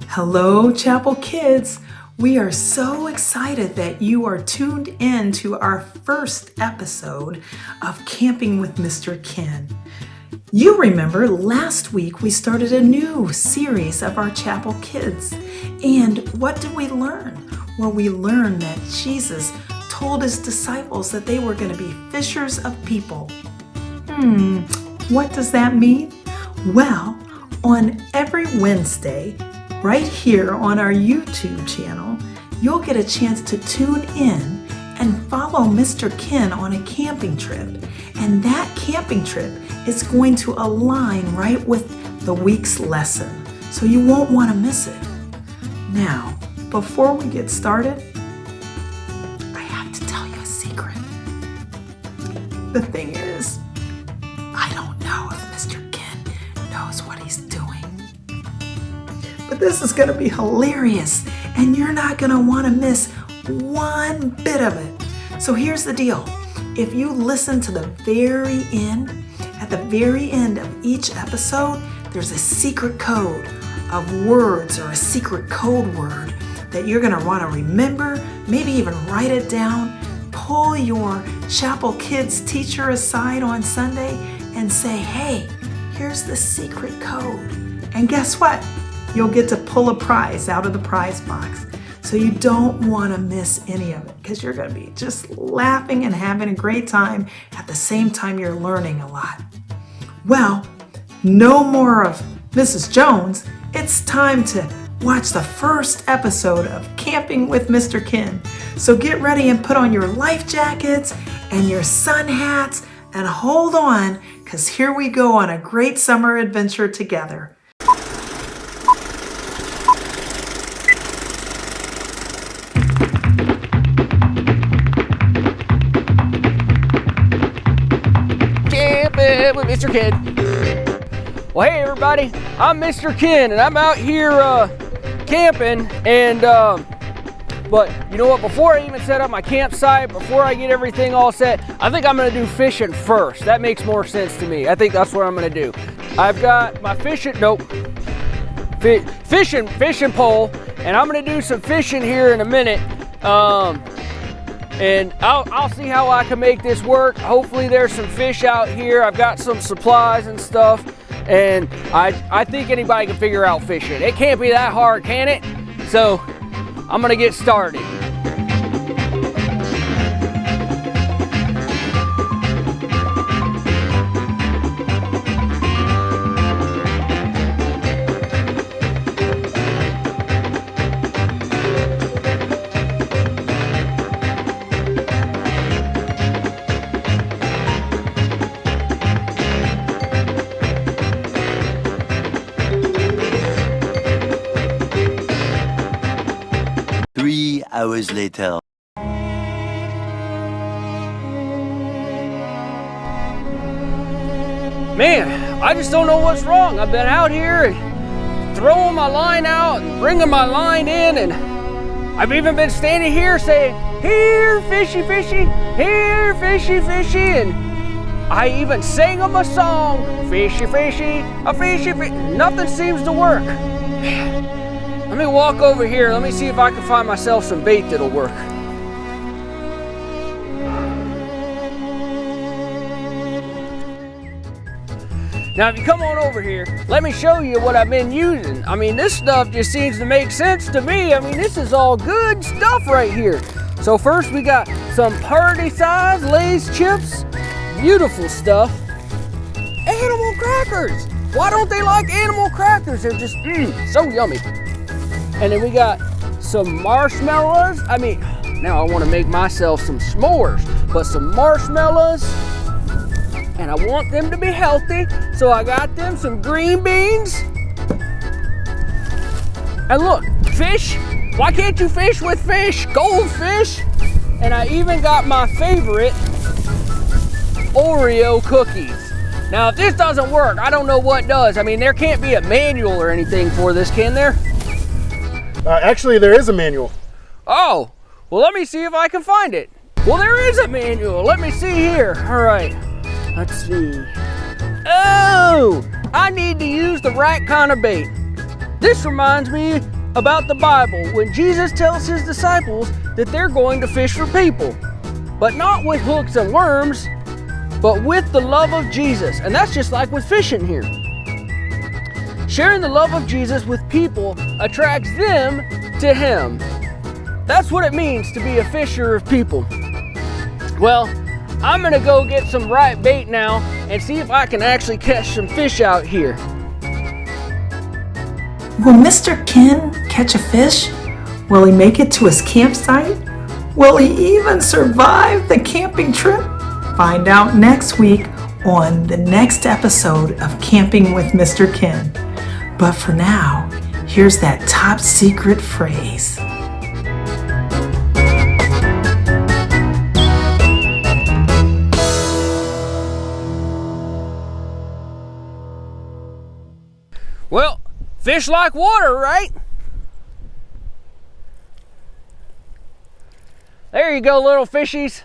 Hello, Chapel kids. We are so excited that you are tuned in to our first episode of Camping with Mr. Ken. You remember last week we started a new series of our Chapel kids. And what did we learn? Well, we learned that Jesus told his disciples that they were going to be fishers of people. What does that mean? Well, on every Wednesday, right here on our YouTube channel, you'll get a chance to tune in and follow Mr. Ken on a camping trip. And that camping trip is going to align right with the week's lesson, so you won't want to miss it. Now, before we get started, I have to tell you a secret. The thing is, I don't know if Mr. Ken knows what he's doing. But this is going to be hilarious, and you're not going to want to miss one bit of it. So here's the deal. If you listen to the very end, at the very end of each episode, there's a secret code of words or a secret code word that you're going to want to remember, maybe even write it down. Pull your Chapel Kids teacher aside on Sunday and say, hey, here's the secret code. And guess what? You'll get to pull a prize out of the prize box. So you don't want to miss any of it because you're going to be just laughing and having a great time at the same time you're learning a lot. Well, no more of Mrs. Jones. It's time to watch the first episode of Camping with Mr. Ken. So get ready and put on your life jackets and your sun hats and hold on, because here we go on a great summer adventure together. Camping with Mr. Ken. Well, hey everybody, I'm Mr. Ken and I'm out here camping, and but you know what, before I even set up my campsite, before I get everything all set, I think I'm gonna do fishing first. That makes more sense to me. I think that's what I'm gonna do. I've got my fishing pole, and I'm gonna do some fishing here in a minute. And I'll see how I can make this work. Hopefully there's some fish out here. I've got some supplies and stuff, and I think anybody can figure out fishing. It can't be that hard, can it? So I'm gonna get started. Hours later. Man, I just don't know what's wrong. I've been out here and throwing my line out and bringing my line in, and I've even been standing here saying, here fishy fishy, here fishy fishy, and I even sang them a song, fishy fishy, a fishy fishy. Nothing seems to work. Man. Let me walk over here. Let me see if I can find myself some bait that'll work. Now, if you come on over here, let me show you what I've been using. I mean, this stuff just seems to make sense to me. I mean, this is all good stuff right here. So first we got some party size Lay's chips. Beautiful stuff. Animal crackers. Why don't they like animal crackers? They're just so yummy. And then we got some marshmallows. I mean, now I want to make myself some s'mores, but some marshmallows, and I want them to be healthy, so I got them some green beans. And look, fish. Why can't you fish with fish? Goldfish. And I even got my favorite Oreo cookies. Now, if this doesn't work, I don't know what does. I mean, there can't be a manual or anything for this, can there? Actually, there is a manual. Oh, well, let me see if I can find it. Well, there is a manual. Let me see here. All right, let's see. Oh, I need to use the right kind of bait. This reminds me about the Bible when Jesus tells his disciples that they're going to fish for people, but not with hooks and worms, but with the love of Jesus. And that's just like with fishing here. Sharing the love of Jesus with people attracts them to him. That's what it means to be a fisher of people. Well, I'm gonna go get some right bait now and see if I can actually catch some fish out here. Will Mr. Ken catch a fish? Will he make it to his campsite? Will he even survive the camping trip? Find out next week on the next episode of Camping with Mr. Ken. But for now, here's that top secret phrase. Well, fish like water, right? There you go, little fishies.